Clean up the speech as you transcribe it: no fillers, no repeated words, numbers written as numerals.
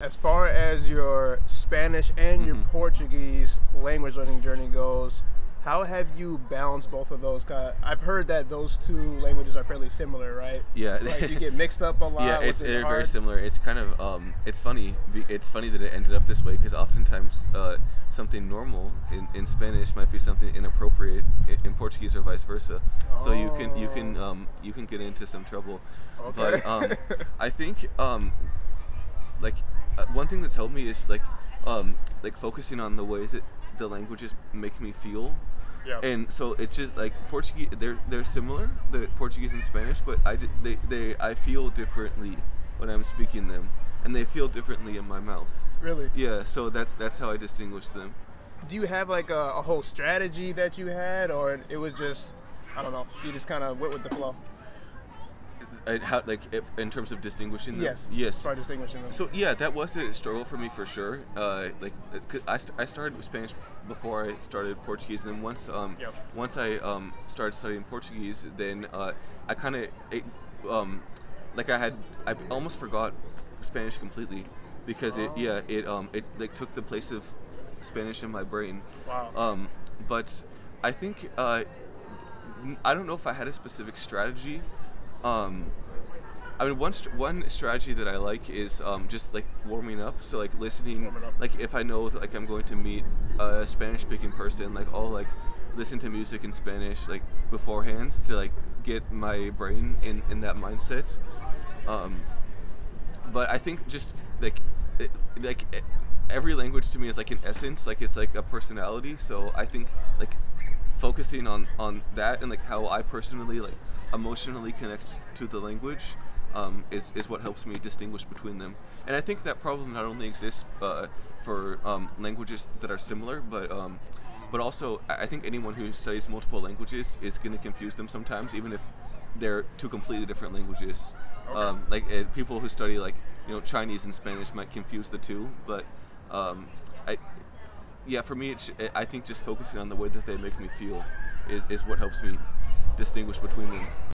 As far as your Spanish and your Portuguese language learning journey goes, how have you balanced both of those? I've heard that those two languages are fairly similar, right? Yeah. So, like, you get mixed up a lot. Yeah, they're very similar. It's kind of it's funny. It's funny that it ended up this way because oftentimes something normal in Spanish might be something inappropriate in Portuguese or vice versa. Oh. So you can get into some trouble. Okay. But I think one thing that's helped me is like focusing on the way that the languages make me feel. Yeah. And so it's just like Portuguese. They're similar, the Portuguese and Spanish, but I feel differently when I'm speaking them, and they feel differently in my mouth. Really? Yeah. So that's how I distinguish them. Do you have like a whole strategy that you had, or it was just, I don't know, you just kind of went with the flow? In terms of distinguishing them? Yes. Start distinguishing them. So yeah, that was a struggle for me for sure. I started with Spanish before I started Portuguese, and then once I started studying Portuguese, then I kind of I almost forgot Spanish completely because it took the place of Spanish in my brain. Wow. But I think I don't know if I had a specific strategy. I mean, one strategy that I like is just like warming up. So like listening, like if I know that like I'm going to meet a Spanish-speaking person, like I'll like listen to music in Spanish like beforehand to like get my brain in that mindset. But I think just every language to me is like an essence, like it's like a personality. So I think like focusing on that and like how I personally like emotionally connect to the language is what helps me distinguish between them. And I think that problem not only exists for languages that are similar, but also I think anyone who studies multiple languages is going to confuse them sometimes, even if they're two completely different languages. Okay. People who study Chinese and Spanish might confuse the two, but for me, I think just focusing on the way that they make me feel is what helps me distinguish between them.